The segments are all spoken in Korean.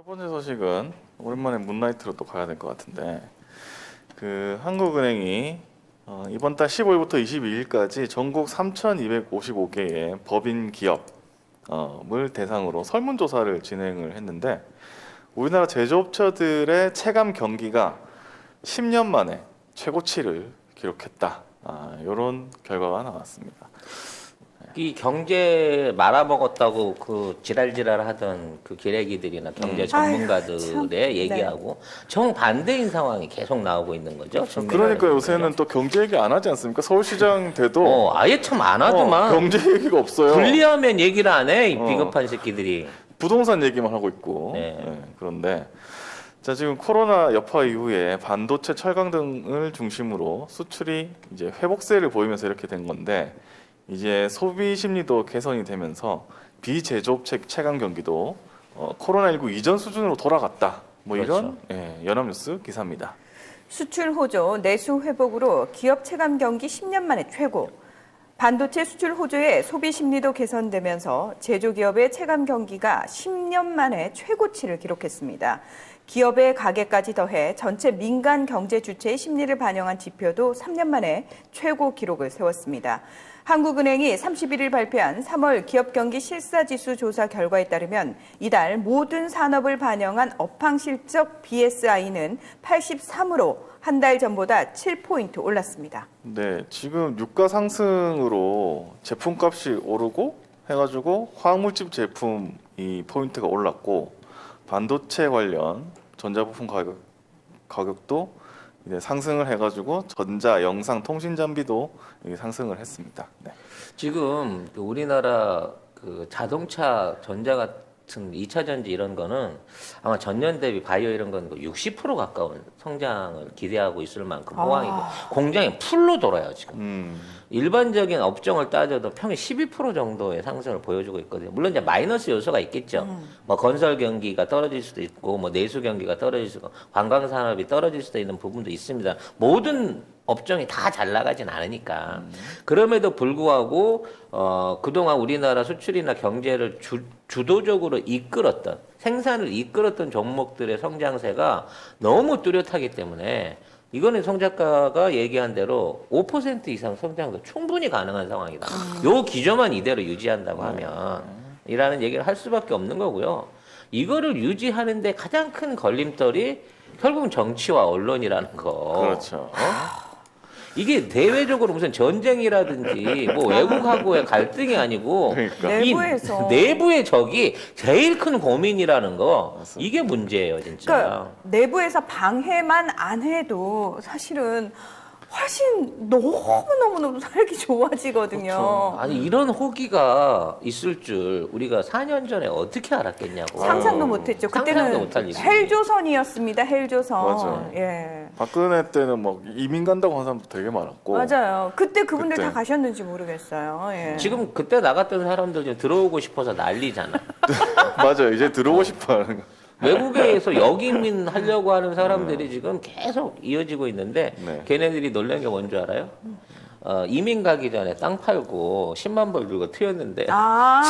첫 번째 소식은 오랜만에 문라이트로 또 가야 될 것 같은데 한국은행이 이번 달 15일부터 22일까지 전국 3,255개의 법인 기업을 대상으로 설문조사를 진행을 했는데 우리나라 제조업체들의 체감 경기가 10년 만에 최고치를 기록했다. 이런 결과가 나왔습니다. 이 경제 말아먹었다고 그 지랄지랄하던 그 기레기들이나 경제 전문가들의 얘기하고 정반대인 상황이 계속 나오고 있는 거죠. 그러니까 요새는 또 경제 얘기 안 하지 않습니까? 서울시장 돼도 아예 참 안 하더만. 경제 얘기가 없어요. 분리하면 얘기를 안 해, 이 비겁한 새끼들이. 부동산 얘기만 하고 있고. 네. 그런데 자, 지금 코로나 여파 이후에 반도체, 철강 등을 중심으로 수출이 이제 회복세를 보이면서 이렇게 된 건데 이제 소비 심리도 개선이 되면서 비제조업체 체감 경기도 코로나19 이전 수준으로 돌아갔다. 뭐 그렇죠. 이런 연합뉴스 기사입니다. 수출 호조, 내수 회복으로 기업 체감 경기 10년 만에 최고. 반도체 수출 호조에 소비 심리도 개선되면서 제조기업의 체감 경기가 10년 만에 최고치를 기록했습니다. 기업의 가계까지 더해 전체 민간 경제 주체의 심리를 반영한 지표도 3년 만에 최고 기록을 세웠습니다. 한국은행이 31일 발표한 3월 기업경기 실사지수 조사 결과에 따르면 이달 모든 산업을 반영한 업황실적 BSI는 83으로 한 달 전보다 7포인트 올랐습니다. 네, 지금 유가 상승으로 제품값이 오르고 해가지고 화학물질 제품 이 포인트가 올랐고 반도체 관련 전자부품 가격도 이제 상승을 해가지고 전자, 영상, 통신 장비도 상승을 했습니다. 네. 지금 그 우리나라 그 자동차, 전자 같은 2차 전지 이런 거는 아마 전년 대비 바이오 이런 건 60% 가까운 성장을 기대하고 있을 만큼 호황이고 공장이 풀로 돌아요 지금. 일반적인 업종을 따져도 평균 12% 정도의 상승을 보여주고 있거든요. 물론 이제 마이너스 요소가 있겠죠. 뭐 건설 경기가 떨어질 수도 있고, 뭐 내수 경기가 떨어질 수도 있고, 관광 산업이 떨어질 수도 있는 부분도 있습니다. 모든 업종이 다 잘 나가진 않으니까. 그럼에도 불구하고 그동안 우리나라 수출이나 경제를 주도적으로 이끌었던, 생산을 이끌었던 종목들의 성장세가 너무 뚜렷하기 때문에 이거는 송 작가가 얘기한 대로 5% 이상 성장도 충분히 가능한 상황이다. 요 기조만 이대로 유지한다고 하면 이라는 얘기를 할 수밖에 없는 거고요. 이거를 유지하는데 가장 큰 걸림돌이 결국은 정치와 언론이라는 거. 그렇죠. 이게 대외적으로 무슨 전쟁이라든지 뭐 외국하고의 갈등이 아니고 그러니까. 내부에서. 내부의 적이 제일 큰 고민이라는 거. 맞습니다. 이게 문제예요, 진짜. 그러니까 내부에서 방해만 안 해도 사실은 훨씬 너무너무 살기 좋아지거든요. 그렇죠. 아니 이런 호기가 있을 줄 우리가 4년 전에 어떻게 알았겠냐고. 상상도 못했죠. 상상도 못할 그때는 일이지. 헬조선이었습니다. 헬조선. 맞아요. 예. 박근혜 때는 막 이민 간다고 하는 사람도 되게 많았고. 맞아요. 그때 그분들 그때. 다 가셨는지 모르겠어요. 예. 지금 그때 나갔던 사람들 지금 들어오고 싶어서 난리잖아. 맞아요. 이제 들어오고 싶어하는 거. 외국에서 역이민 하려고 하는 사람들이 지금 계속 이어지고 있는데 네. 걔네들이 놀란 게 뭔 줄 알아요? 이민 가기 전에 땅 팔고 10만 불 들고 튀었는데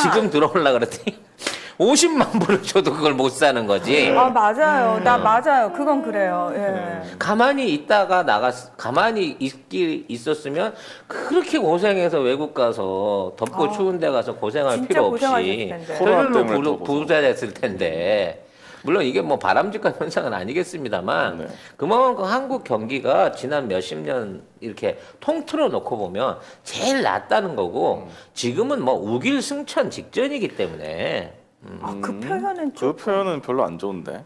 지금 들어오려고 그랬더니 50만 불을 줘도 그걸 못 사는 거지. 맞아요. 맞아요. 그건 그래요. 예. 가만히 있다가 가만히 있었으면 그렇게 고생해서 외국 가서 덥고 추운 데 가서 고생할 진짜 필요 고생하셨을 없이 텐데. 코로나 때문에 저절로 더 부자 됐을 텐데. 물론 이게 뭐 바람직한 현상은 아니겠습니다만 네. 그만큼 한국 경기가 지난 몇십 년 이렇게 통틀어 놓고 보면 제일 낫다는 거고 지금은 뭐 우길승천 직전이기 때문에 그 표현은 좀. 그 표현은 별로 안 좋은데.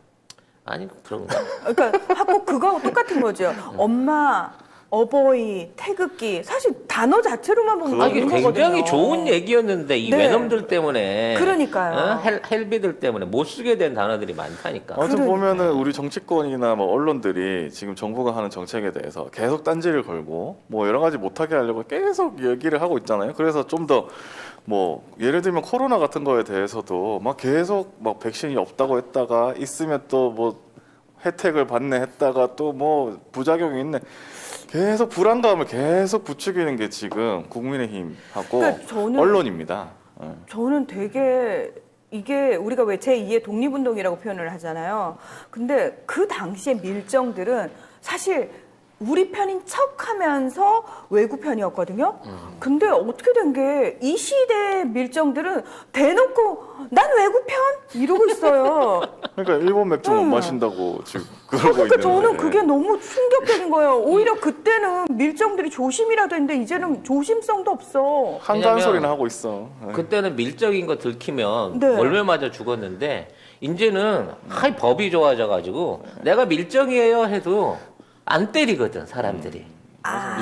아니 그런가? 그러니까 하고 그거하고 똑같은 거죠. 엄마, 어버이, 태극기. 사실 단어 자체로만 보면 이게 그런 굉장히 거거든요. 좋은 얘기였는데 이 네. 외놈들 때문에 그러니까요. 헬비들 때문에 못 쓰게 된 단어들이 많다니까. 어제 그러니까요. 보면은 우리 정치권이나 뭐 언론들이 지금 정부가 하는 정책에 대해서 계속 딴지를 걸고 뭐 여러 가지 못하게 하려고 계속 얘기를 하고 있잖아요. 그래서 좀 더 뭐 예를 들면 코로나 같은 거에 대해서도 막 계속 막 백신이 없다고 했다가 있으면 또 뭐 혜택을 받네 했다가 또 뭐 부작용이 있네. 계속 불안감을 계속 부추기는 게 지금 국민의힘하고 그러니까 저는- 언론입니다. 저는 되게 이게 우리가 왜 제2의 독립운동이라고 표현을 하잖아요. 근데 그 당시의 밀정들은 사실 우리 편인 척하면서 외국 편이었거든요. 근데 어떻게 된 게 이 시대 밀정들은 대놓고 난 외국 편 이러고 있어요. 그러니까 일본 맥주 못 마신다고 지금 그러고 그러니까 있는데. 저는 그게 너무 충격적인 거예요. 오히려 그때는 밀정들이 조심이라도 했는데 이제는 조심성도 없어. 한가한 왜냐면 소리나 하고 있어. 그때는 밀적인 거 들키면 네. 월매 맞아 죽었는데 이제는 하이 법이 좋아져가지고 내가 밀정이에요 해도 안 때리거든 사람들이.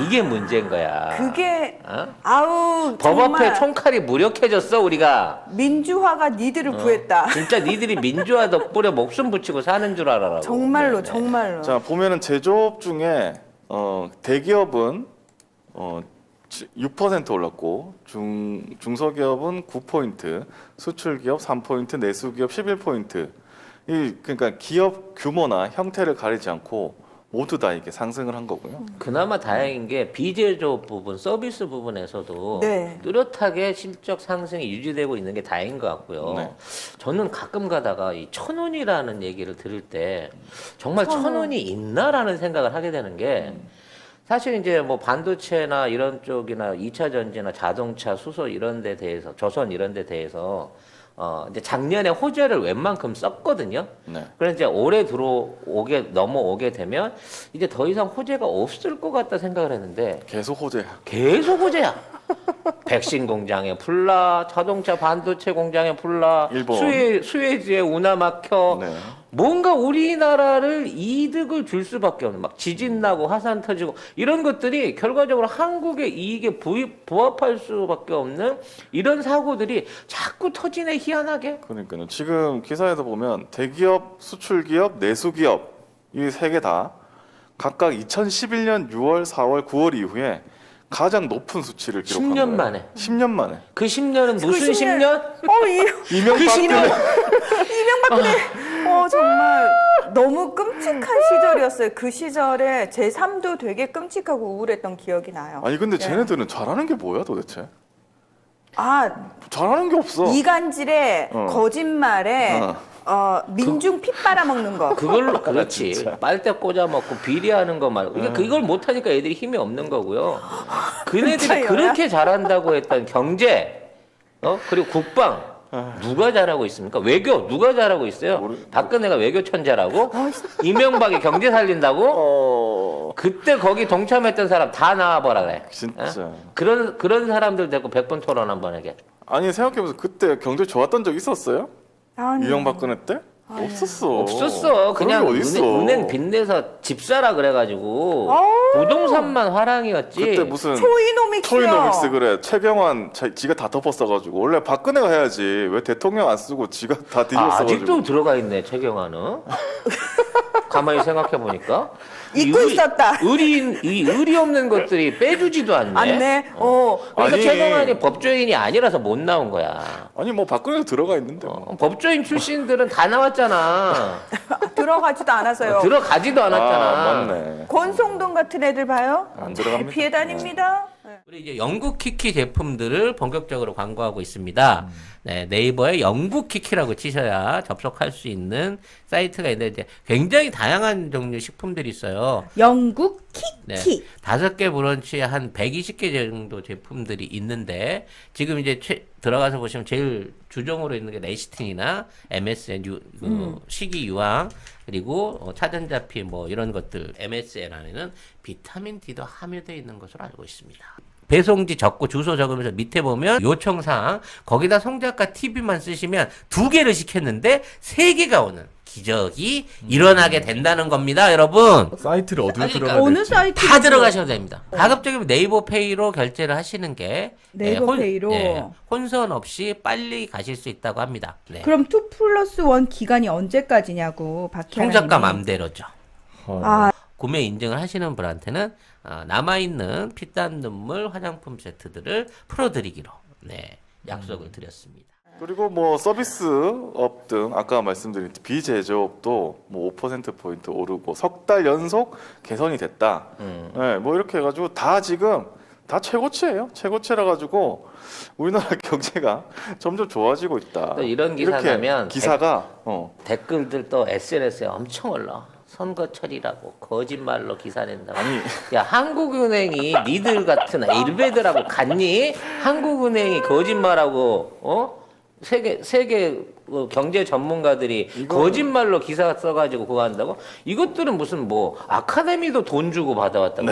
이게 문제인 거야. 그게 어? 아우 법 정말 앞에 총칼이 무력해졌어 우리가. 민주화가 니들을 구했다. 진짜 니들이 민주화 덕분에 목숨 붙이고 사는 줄 알아라고. 정말로 네, 네. 정말로. 자 보면은 제조업 중에 대기업은 6% 올랐고 중소기업은 9포인트, 수출기업 3포인트, 내수기업 11포인트. 그러니까 기업 규모나 형태를 가리지 않고 모두 다 이게 상승을 한 거고요. 그나마 다행인 게 비제조업 부분, 서비스 부분에서도 네. 뚜렷하게 실적 상승이 유지되고 있는 게 다행인 것 같고요. 네. 저는 가끔 가다가 이 1,000원이라는 얘기를 들을 때 정말 1,000원이 있나라는 생각을 하게 되는 게 사실 이제 뭐 반도체나 이런 쪽이나 2차 전지나 자동차, 수소 이런 데 대해서 조선 이런 데 대해서 이제 작년에 호재를 웬만큼 썼거든요. 네. 그래서 이제 올해 넘어오게 되면 이제 더 이상 호재가 없을 것 같다 생각을 했는데 계속 호재야. 계속 호재야. 백신 공장에 풀라, 자동차 반도체 공장에 풀라, 일본. 수에즈에 운하 막혀. 네. 뭔가 우리나라를 이득을 줄 수밖에 없는 막 지진 나고 화산 터지고 이런 것들이 결과적으로 한국의 이익에 부합할 수밖에 없는 이런 사고들이 자꾸 터지네 희한하게. 그러니까요. 지금 기사에도 보면 대기업, 수출기업, 내수기업 이 세 개 다 각각 2011년 6월, 4월, 9월 이후에 가장 높은 수치를 기록한 10년 거예요. 만에. 10년 만에. 그 10년은 무슨 그 10년? 10년? 이명박근혜 이명박근혜 정말 너무 끔찍한 시절이었어요. 그 시절에 제 삶도 되게 끔찍하고 우울했던 기억이 나요. 아니 근데 네. 쟤네들은 잘하는 게 뭐야 도대체? 아 잘하는 게 없어. 이간질에 거짓말에 민중 피 빨아먹는 거. 그걸로 그렇지. 빨대 꽂아 먹고 비리하는 거 말고. 그러니까 그걸 못 하니까 애들이 힘이 없는 거고요. 그네들이 진짜요? 그렇게 잘한다고 했던 경제, 그리고 국방 누가 잘하고 있습니까? 외교 누가 잘하고 있어요? 박근혜가 외교 천재라고? 이명박이 경제 살린다고? 그때 거기 동참했던 사람 다 나와보라 그래. 진짜. 그런 사람들 데리고 100분 토론 한번 하게. 아니 생각해보세요. 그때 경제 좋았던 적 있었어요? 아니, 이명박근혜 때? 없었어. 없었어. 그냥 그런 게 어딨어. 은행 빚내서 집 사라 그래가지고 부동산만 화랑이었지. 그때 무슨 토이노믹스요. 토이노믹스 그래. 최경환 지가 다 덮었어가지고 원래 박근혜가 해야지 왜 대통령 안 쓰고 지가 다 뒤집어 써가지고. 아직도 들어가 있네 최경환은. 가만히 생각해 보니까 잊고 있었다. 의리 없는 것들이 빼주지도 않네. 안네. 그래서 아니. 최경환이 법조인이 아니라서 못 나온 거야. 아니 뭐 박근혜가 들어가 있는데. 뭐. 법조인 출신들은 다 나왔잖아. 들어가지도 않아서요. 들어가지도 않았잖아. 아 맞네. 권성동 같은 애들 봐요. 안 잘 들어갑니다. 피해 다닙니다. 우리 이제 영국 키키 제품들을 본격적으로 광고하고 있습니다. 네, 네이버에 영국 키키라고 치셔야 접속할 수 있는 사이트가 있는데 이제 굉장히 다양한 종류 식품들이 있어요. 영국 네, 키키. 5개 브런치에 한 120개 정도 제품들이 있는데 지금 이제 들어가서 보시면 제일 주종으로 있는 게 레시틴이나 MSN 식이 유황 그리고 차전자피 뭐 이런 것들 MSN 안에는 비타민 D도 함유되어 있는 것으로 알고 있습니다. 배송지 적고 주소 적으면서 밑에 보면 요청사항 거기다 송작가 TV만 쓰시면 2개를 시켰는데 3개가 오는 기적이 일어나게 된다는 겁니다, 여러분. 사이트를 어디로 그러니까 들어가야 어느 될지. 사이트? 다 들어가셔도 됩니다. 가급적이면 네이버페이로 결제를 하시는 게 네이버페이로? 혼선 없이 빨리 가실 수 있다고 합니다. 네. 그럼 2+1 기간이 언제까지냐고 박혜라님이. 송작가 맘대로죠. 아, 구매 인증을 하시는 분한테는 남아있는 피땀 눈물 화장품 세트들을 풀어드리기로 약속을 드렸습니다. 그리고 뭐 서비스업 등 아까 말씀드린 비제조업도 뭐 5%포인트 오르고 석 달 연속 개선이 됐다. 네, 뭐 이렇게 해가지고 다 지금 다 최고치예요. 최고치라 가지고 우리나라 경제가 점점 좋아지고 있다. 또 이런 기사 이렇게 나면 기사가 댓글들 또 SNS에 엄청 올라. 선거철이라고 거짓말로 기사 낸다고. 아니. 야, 한국은행이 니들 같은 일베들하고 같니? 한국은행이 거짓말하고 세계 경제 전문가들이 거짓말로 기사 써가지고 그거 한다고? 이것들은 무슨 뭐 아카데미도 돈 주고 받아왔다고?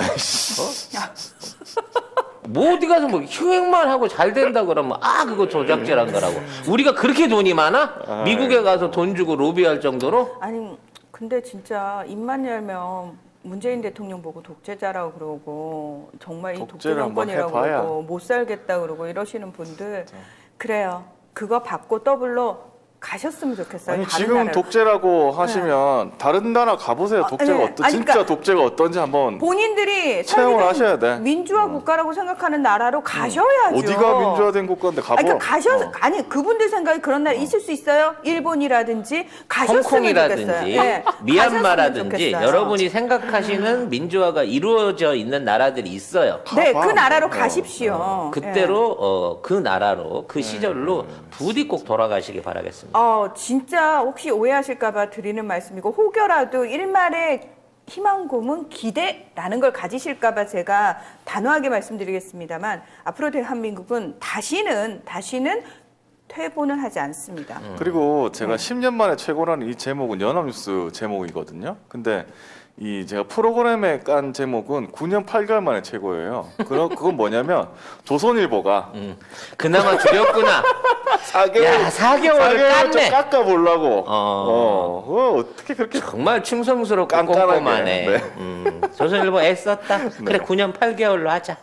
뭐 어디 가서 뭐 휴행만 하고 잘 된다 그러면 그거 조작질한 거라고. 우리가 그렇게 돈이 많아? 미국에 가서 돈 주고 로비할 정도로? 아니 근데 진짜 입만 열면 문재인 대통령 보고 독재자라고 그러고 정말 이 독재 독재를 한번 정권이라고 해봐야. 그러고 못 살겠다 그러고 이러시는 분들 그래요. 그거 받고 더블로 가셨으면 좋겠어요. 아니 다른 지금 나라로. 독재라고 하시면 다른 나라 가보세요. 독재가 네. 어떤 아니, 진짜 그러니까 독재가 어떤지 한번 본인들이 체험을 살게 된 하셔야 돼. 민주화 국가라고 생각하는 나라로 가셔야죠. 어디가 민주화된 국가인데 가보. 아니, 그러니까 아니 그분들 생각이 그런 나라 있을 수 있어요. 일본이라든지 가셨으면 홍콩이라든지 좋겠어요. 네, 미얀마라든지 가셨으면 좋겠어요. 여러분이 생각하시는 민주화가 이루어져 있는 나라들이 있어요. 네, 가봐. 그 나라로 가십시오. 그때로 그 나라로 그 시절로 부디 꼭 돌아가시기 바라겠습니다. 진짜 혹시 오해하실까봐 드리는 말씀이고 혹여라도 일말의 희망 고문 기대라는 걸 가지실까봐 제가 단호하게 말씀드리겠습니다만 앞으로 대한민국은 다시는 퇴보는 하지 않습니다. 그리고 제가 10년 만에 최고라는 이 제목은 연합뉴스 제목이거든요. 근데 이 제가 프로그램에 깐 제목은 9년 8개월 만에 최고예요. 그건 뭐냐면 조선일보가 그나마 줄였구나. 4개월, 야, 4개월을 깠네. 좀 깎아보려고. 어. 어떻게 그렇게 정말 충성스럽고 깐깐하게. 꼼꼼하네. 네. 조선일보 애썼다. 그래 9년 8개월로 하자.